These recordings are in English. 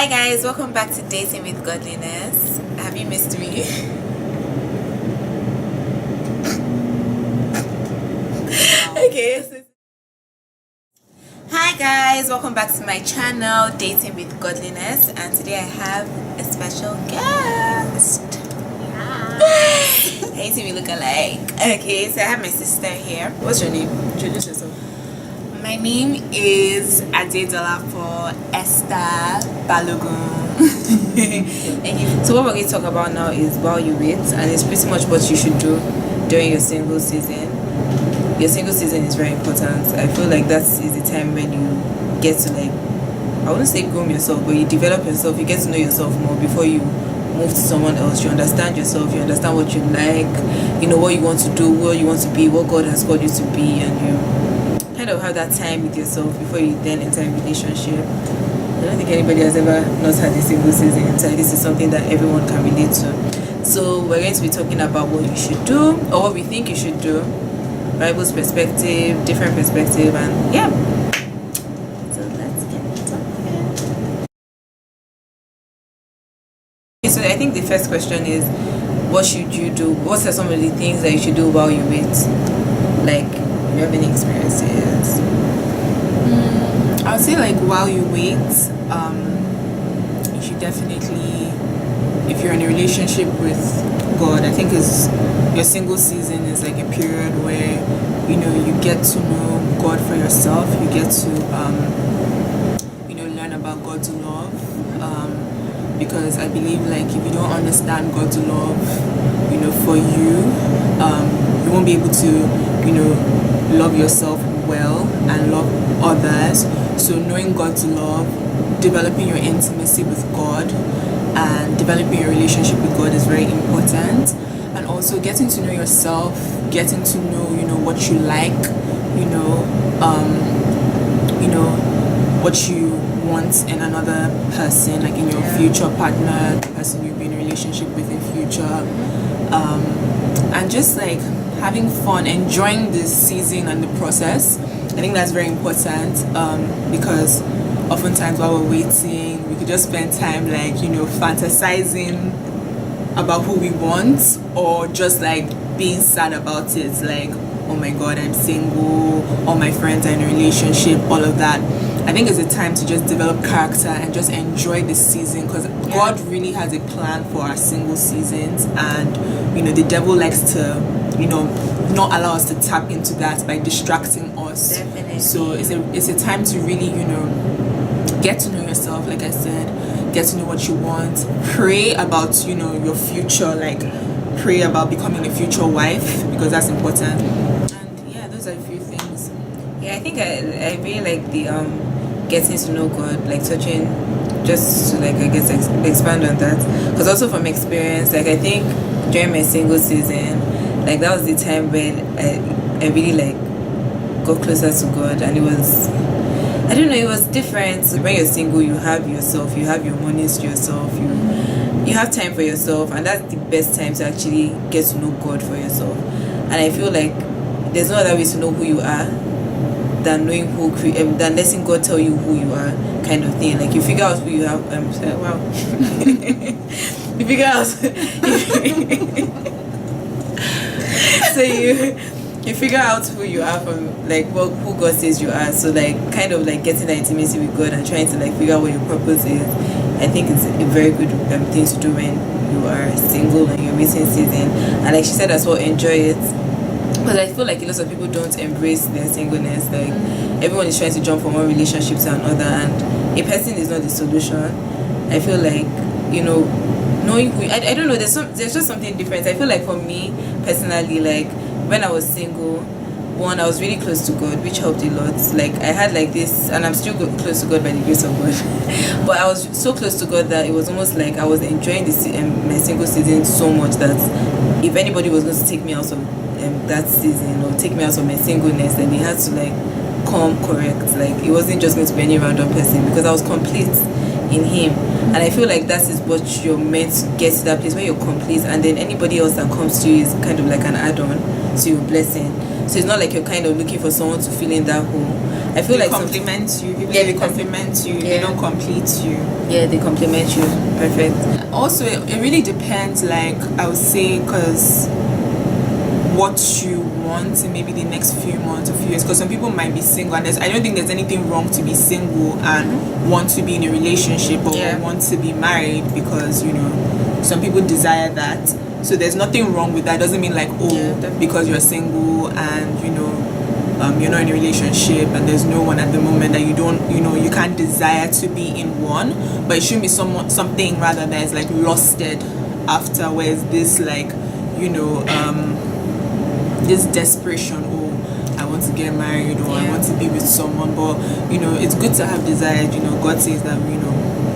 Hi guys, welcome back to Dating with Godliness. Have you missed me? Okay. Hi guys, welcome back to my channel, Dating with Godliness, and today I have a special guest. I hate we look alike. Okay, so I have my sister here. What's your name? Introduce yourself. My name is Adedolapo Esther Balogun. Okay, so what we're going to talk about now is while you wait, and it's pretty much what you should do during your single season. Your single season is very important. I feel like that is the time when you get to, like, I wouldn't say groom yourself, but you develop yourself, you get to know yourself more before you move to someone else. You understand yourself, you understand what you like, you know what you want to do, where you want to be, what God has called you to be, and you kind of have that time with yourself before you then enter a relationship. I don't think anybody has ever not had a single season, so this is something that everyone can relate to. So we're going to be talking about what you should do, or what we think you should do, Bible's perspective, different perspective, and yeah. So let's get started. So I think the first question is, what should you do? What are some of the things that you should do while you wait? Like, do you have any experiences? I would say, like, while you wait, you should definitely, if you're in a relationship with God, I think is your single season is like a period where, you know, you get to know God for yourself. You get to, learn about God's love. Because I believe, like, if you don't understand God's love, for you, you won't be able to, love yourself well and love others. So knowing God's love, developing your intimacy with God, and developing your relationship with God is very important. And also getting to know yourself, getting to know, what you like, what you want in another person, like in your future partner, the person you'll be in a relationship with in future, and just like having fun, enjoying this season and the process. I think that's very important, because oftentimes while we're waiting, we could just spend time like, fantasizing about who we want, or just like being sad about it, like, oh my God, I'm single, all my friends are in a relationship, all of that. I think it's a time to just develop character and just enjoy this season, because God really has a plan for our single seasons, and the devil likes to not allow us to tap into that by distracting us. Definitely. So it's a time to really get to know yourself, like I said, get to know what you want, pray about your future, like pray about becoming a future wife, because that's important. And yeah, those are a few things. Yeah, I think I really like the getting to know God, like touching, just to, like, I guess expand on that, because also from experience, like I think during my single season, like that was the time when I really like got closer to God, and it was, I don't know, it was different. When you're single, you have yourself, you have your mornings to yourself, you have time for yourself, and that's the best time to actually get to know God for yourself. And I feel like there's no other way to know who you are than knowing than letting God tell you who you are, kind of thing. Like you figure out who you have. Wow. You figure out. So you figure out who you are from, like, who God says you are. So like kind of like getting that intimacy with God and trying to like figure out what your purpose is. I think it's a very good thing to do when you are single and you're waiting season. And like she said as well, enjoy it. Because I feel like a lot of people don't embrace their singleness. Like everyone is trying to jump from one relationship to another, and a person is not the solution. I feel like knowing who I don't know. There's just something different. I feel like for me personally, like when I was single, one, I was really close to God, which helped a lot. Like I had like this, and I'm still close to God by the grace of God. But I was so close to God that it was almost like I was enjoying this my single season so much that if anybody was going to take me out of that season or take me out of my singleness, then they had to like come correct. Like it wasn't just going to be any random person, because I was complete in Him. And I feel like that is what you're meant to get to, that place where you're complete, and then anybody else that comes to you is kind of like an add-on to your blessing. So it's not like you're kind of looking for someone to fill in that hole. I feel they like compliment you. People Yeah, they because- compliment you. yeah. They don't complete you. yeah, they compliment you. Perfect. Also, it really depends. Like I would say, because what you want in maybe the next few months or few years. Because some people might be single, and I don't think there's anything wrong to be single and want to be in a relationship or Yeah. want to be married, because some people desire that. So there's nothing wrong with that. Doesn't mean like Yeah, definitely. because you're single and you're not in a relationship and there's no one at the moment that you can't desire to be in one. But it shouldn't be something rather that is like lusted after, where it's this like this desperation, I want to get married, or I Yeah. want to be with someone. But it's good to have desires. God says that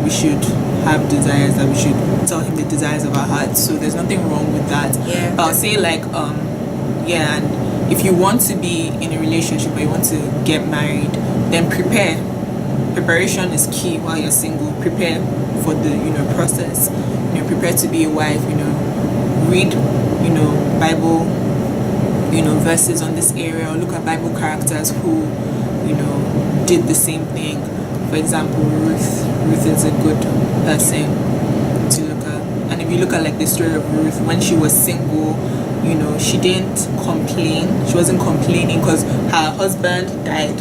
we should have desires, that we should tell him the desires of our hearts. So there's nothing wrong with that. Yeah. But I'll say like and if you want to be in a relationship or you want to get married, then prepare. Preparation is key while you're single. Prepare for the process. Prepare to be a wife. Read Bible verses on this area, or look at Bible characters who did the same thing. For example, Ruth is a good person to look at. And if you look at like the story of Ruth, when she was single, she didn't complain. She wasn't complaining because her husband died.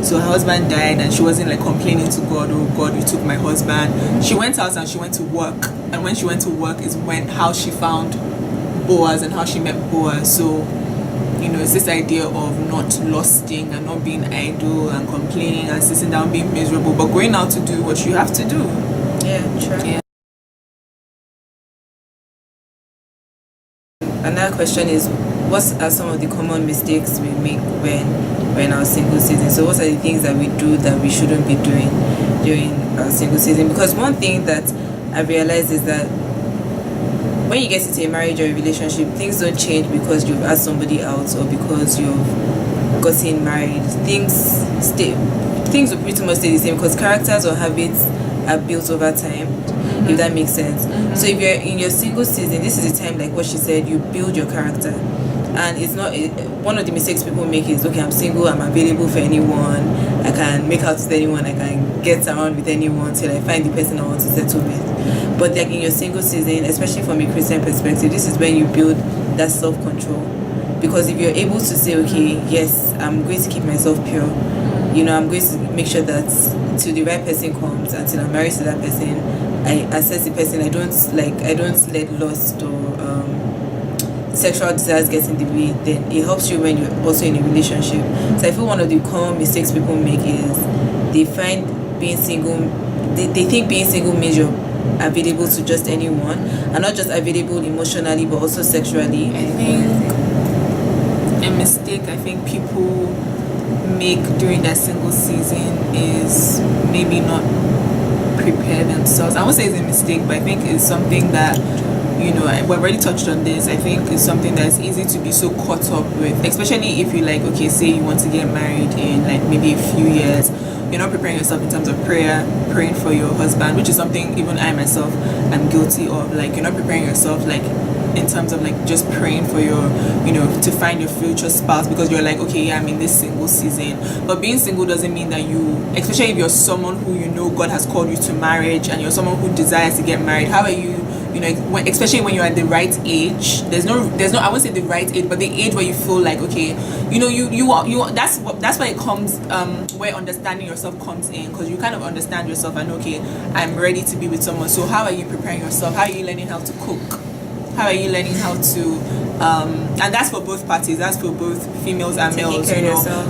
So her husband died and she wasn't like complaining to God, oh God, you took my husband. She went out and she went to work. And when she went to work is how she found Boaz and how she met Boaz. So it's this idea of not lusting and not being idle and complaining and sitting down being miserable, but going out to do what you have to do. Yeah, true. Yeah. Another question is, what are some of the common mistakes we make when we're in our single season? So what are the things that we do that we shouldn't be doing during our single season? Because one thing that I realized is that when you get into a marriage or a relationship, things don't change because you've asked somebody out or because you've gotten married. Things will pretty much stay the same because characters or habits are built over time, if that makes sense. So if you're in your single season, this is the time, like what she said, you build your character. And it's not one of the mistakes people make is, okay, I'm single, I'm available for anyone, I can make out with anyone, I can get around with anyone till I find the person I want to settle with. But like in your single season, especially from a Christian perspective, this is when you build that self-control. Because if you're able to say, okay, yes, I'm going to keep myself pure, I'm going to make sure that till the right person comes, until I'm married to that person, I assess the person. I don't let lust or sexual desires get in the way. Then it helps you when you're also in a relationship. So I feel one of the common mistakes people make is they find being single, they think being single means you're available to just anyone, and not just available emotionally but also sexually. I think a mistake I think people make during their single season is maybe not prepare themselves. I won't say it's a mistake, but I think it's something that we've already touched on this. I think it's something that's easy to be so caught up with, especially if you say you want to get married in like maybe a few years. You're not preparing yourself in terms of praying for your husband, which is something even I myself am guilty of. Like, you're not preparing yourself like in terms of like just praying for your to find your future spouse, because you're like, okay, yeah, I'm in this single season. But being single doesn't mean that especially if you're someone who God has called you to marriage and you're someone who desires to get married, how are you especially when you're at the right age? There's no I won't say the right age, but the age where you feel like, okay, you that's where it comes where understanding yourself comes in, because you kind of understand yourself and, okay, I'm ready to be with someone. So how are you preparing yourself? How are you learning how to cook? How are you learning how to and that's for both parties, that's for both females and males.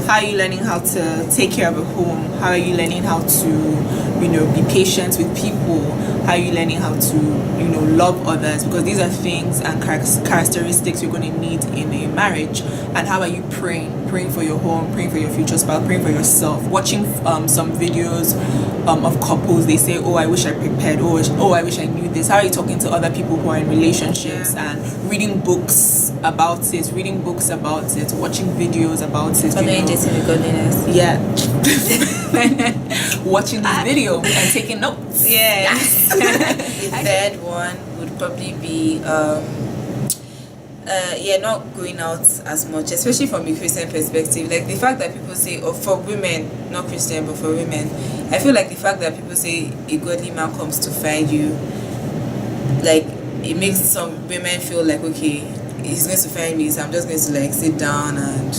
How are you learning how to take care of a home? How are you learning how to be patient with people? How are you learning how to love others? Because these are things and characteristics you're going to need in a marriage. And how are you praying for your home, praying for your future spouse, praying for yourself, watching some videos of couples. They say, oh, I wish I prepared, oh, I wish I knew this. How are you talking to other people who are in relationships and reading books about it, watching videos about it? Following dating with godliness. Yeah. Watching this video and taking notes. Yeah. The third one would probably be Yeah, not going out as much, especially from a Christian perspective. Like the fact that people say, or for women, not Christian, but for women, I feel like the fact that people say a godly man comes to find you, like it makes some women feel like, okay, he's going to find me, so I'm just going to like sit down and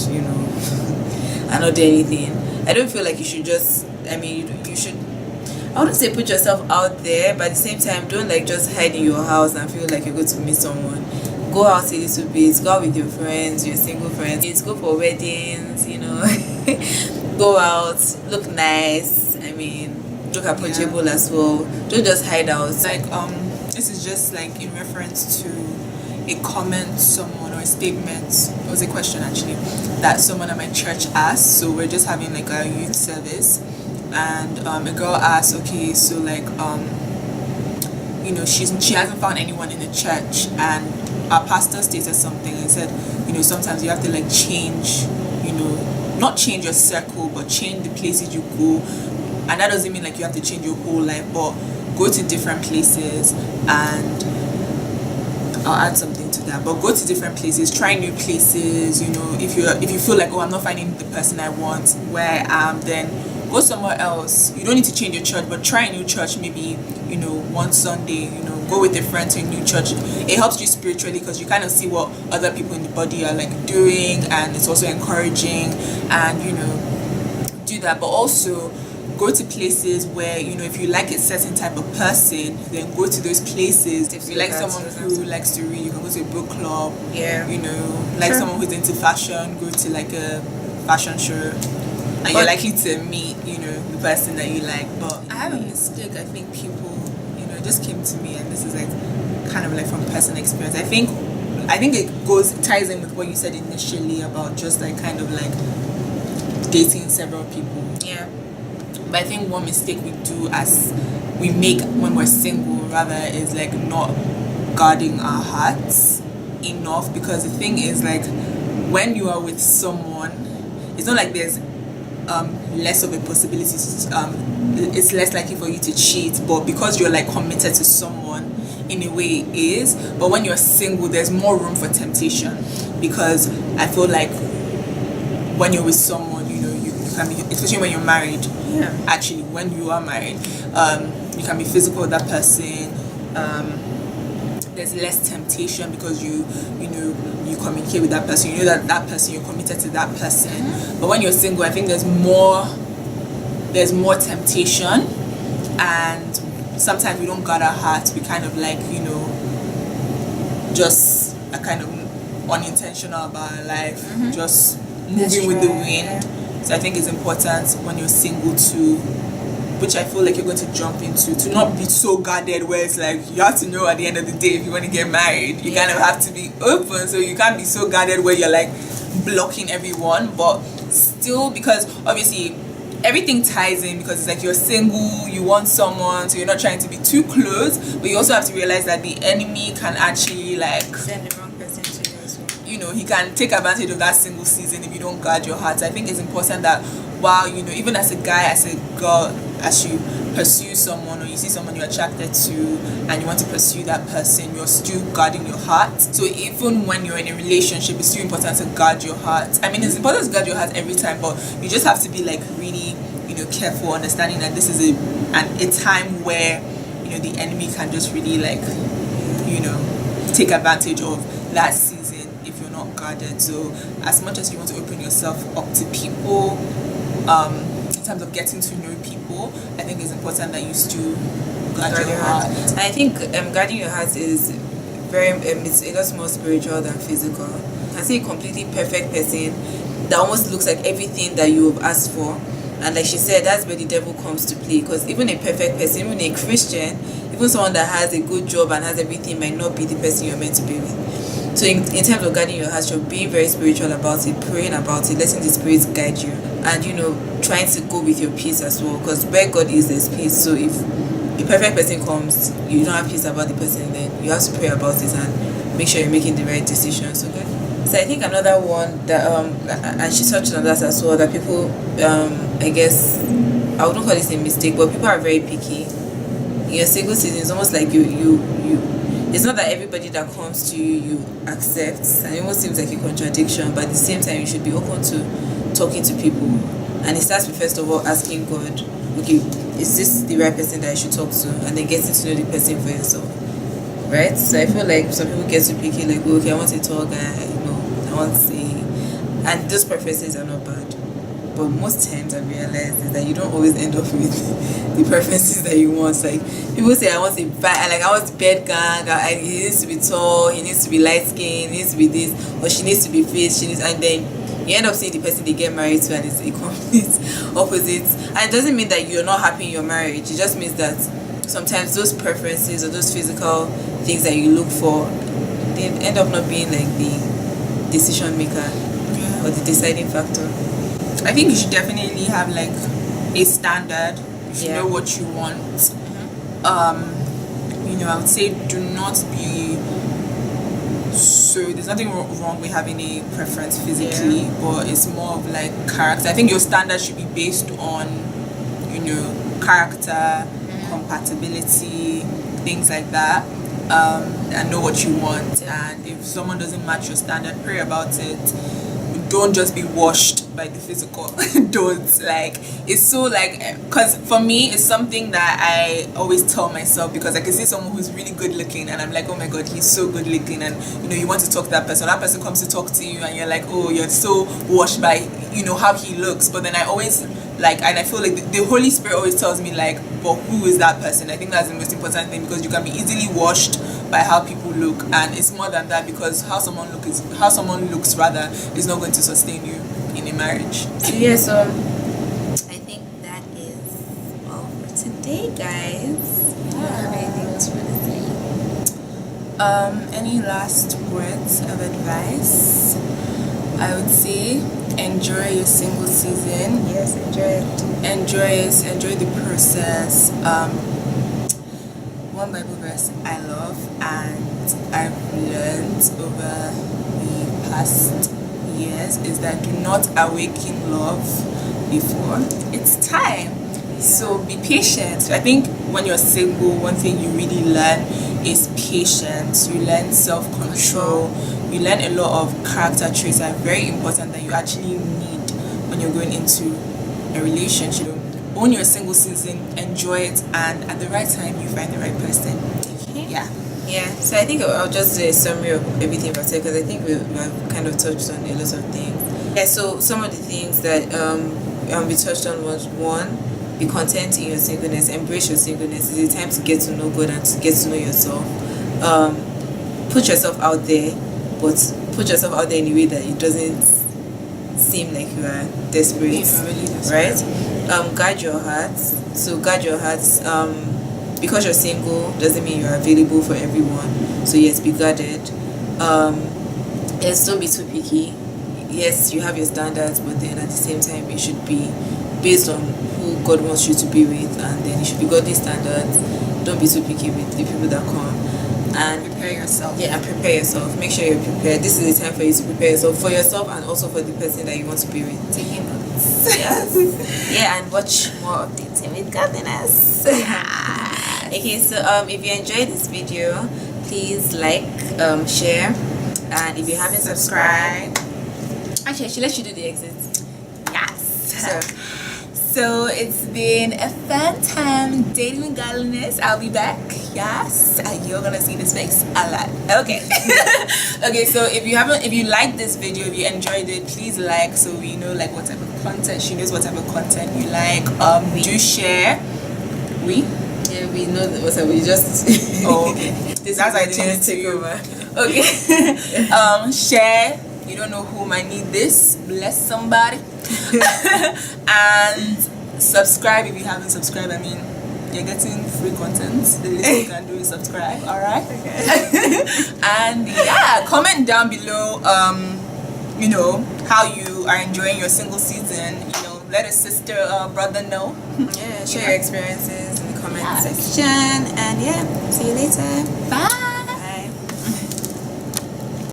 and not do anything. I don't feel like you should just. I mean, you should. I wouldn't say put yourself out there, but at the same time, don't like just hide in your house and feel like you're going to meet someone. Go out a little bit, go out with your friends, your single friends. Go for weddings, go out, look nice. I mean, look approachable as well. Don't just hide out. Like this is just like in reference to a comment someone or a statement, it was a question actually, that someone at my church asked. So we're just having like a youth service, and a girl asked, okay, so like she hasn't found anyone in the church, and our pastor stated something and said, sometimes you have to like change, not change your circle, but change the places you go. And that doesn't mean like you have to change your whole life, but go to different places. And I'll add something to that, but go to different places, try new places. If you feel like, oh, I'm not finding the person I want where I am, then go somewhere else. You don't need to change your church, but try a new church. Maybe one Sunday, go with a friend to a new church. It helps you spiritually because you kind of see what other people in the body are like doing, and it's also encouraging. And do that, but also go to places where if you like a certain type of person, then go to those places. If you like someone who likes to read, you can go to a book club. Someone who's into fashion, go to like a fashion show, and you're likely to meet the person that you like. But I have a mistake. I think people just came to me, and this is like kind of like from personal experience. I think it ties in with what you said initially about just like kind of like dating several people. Yeah. But I think one mistake we make when we're single rather is like not guarding our hearts enough, because the thing is like when you are with someone, it's not like there's less of a possibility it's less likely for you to cheat, but because you're like committed to someone, in a way it is. But when you're single, there's more room for temptation, because I feel like when you're with someone, you can be, especially when you're married. Actually, when you are married, you can be physical with that person. There's less temptation because you communicate with that person. You know that person, you're committed to that person. But when you're single, I think there's more temptation, and sometimes we don't guard our hearts. We kind of like just a kind of unintentional about our life, just moving with the wind. So I think it's important when you're single to, which I feel like you're going to jump into, to not be so guarded where it's like you have to know at the end of the day if you want to get married. You kind of have to be open, so you can't be so guarded where you're like blocking everyone, but still, because obviously everything ties in, because it's like you're single, you want someone, so you're not trying to be too close, but you also have to realize that the enemy can actually like send the wrong person to you as well. He can take advantage of that single season if you don't guard your heart. I think it's important that while even as a guy, as a girl, as you pursue someone or you see someone you're attracted to and you want to pursue that person, you're still guarding your heart. So even when you're in a relationship, it's still important to guard your heart. I mean, it's important to guard your heart every time, but you just have to be like really careful, understanding that this is a time where the enemy can just really like take advantage of that season if you're not guarded. So as much as you want to open yourself up to people, in terms of getting to know people, I think it's important that you still guard your heart. I think guarding your heart is it's a lot more spiritual than physical. I see a completely perfect person that almost looks like everything that you have asked for, and like she said, that's where the devil comes to play, because even a perfect person, even a Christian, even someone that has a good job and has everything, might not be the person you're meant to be with. So in terms of guarding your heart, you're being very spiritual about it, praying about it, letting the spirits guide you, and trying to go with your peace as well, because where God is, there's peace. So if the perfect person comes, you don't have peace about the person, then you have to pray about it and make sure you're making the right decisions. Okay. So I think another one that and she touched on that as well, that people I guess I wouldn't call this a mistake, but people are very picky. In your single season, it's almost like you it's not that everybody that comes to you accept, and it almost seems like a contradiction, but at the same time you should be open to talking to people. And it starts with, first of all, asking God, okay, is this the right person that I should talk to? And then getting to know the person for yourself, right? So I feel like some people get too picky, like, okay, I want a tall guy, I want to say, and those preferences are not bad, but most times I realize is that you don't always end up with the preferences that you want. Like, people say, I want a bed gang, he needs to be tall, he needs to be light skinned, he needs to be this, or she needs to be fit, and then you end up seeing the person they get married to and it's a complete opposite. And it doesn't mean that you're not happy in your marriage. It just means that sometimes those preferences or those physical things that you look for, they end up not being like the decision maker or the deciding factor. I think you should definitely have like a standard. You should Yeah. know what you want. I would say do not be so there's nothing wrong with having a preference physically, but it's more of like character. I think your standard should be based on character, compatibility, things like that, and know what you want. And if someone doesn't match your standard, pray about it. Don't just be washed by the physical. Don't, like, it's so like, because for me it's something that I always tell myself, because I can see someone who's really good looking and I'm like, oh my god, he's so good looking, and you want to talk to that person comes to talk to you and you're like, oh, you're so washed by how he looks. But then I always like, and I feel like the Holy Spirit always tells me, like, but who is that person? I think that's the most important thing, because you can be easily washed by how people look, and it's more than that, because how someone looks is not going to sustain you in a marriage. So I think that is all for today, guys. Anything else you want to say? Any last words of advice? I would say enjoy your single season. Yes, enjoy it. Enjoy the process. One Bible verse I love and I've learned over the past years is that do not awaken love before it's time. So be patient. I think when you're single, one thing you really learn is patience. You learn self-control. You learn a lot of character traits that are very important that you actually need when you're going into a relationship. Own your single season, enjoy it, and at the right time you find the right person. Yeah, so I think I'll just do a summary of everything I've said, because I think we've kind of touched on a lot of things. Yeah, so some of the things that we touched on was, one, be content in your singleness, embrace your singleness. It's a time to get to know God and to get to know yourself. Put yourself out there, but put yourself out there in a way that it doesn't seem like you are desperate, right? Guard your heart. So guard your heart. Because you're single doesn't mean you're available for everyone. So yes, be guarded. Yes, don't be too picky. Yes, you have your standards, but then at the same time it should be based on who God wants you to be with, and then it should be godly standards. Don't be too picky with the people that come. And prepare yourself. Yeah, and prepare yourself. Make sure you're prepared. This is the time for you to prepare yourself, for yourself and also for the person that you want to be with. Taking notes. Yes. Yeah, and watch more of Dating with Godliness. Okay, so if you enjoyed this video, please like, share, and if you haven't subscribed, actually I should let you do the exit. Yes. So it's been a fun time dating with godliness. I'll be back. Yes, and you're gonna see this face a lot. Okay. Okay. So if you liked this video, if you enjoyed it, please like, so we know like what type of content. She knows what type of content you like. Do share. Yeah, we know what we just. Oh, okay. That's I to take over. Okay. Share. You don't know who might need this. Bless somebody. And subscribe if you haven't subscribed. I mean, you're getting free content. The least you can do is subscribe. All right. Okay. And yeah, comment down below. How you are enjoying your single season. Let a sister or brother know. Yeah, share your experiences in the comment section. And yeah, see you later. Bye.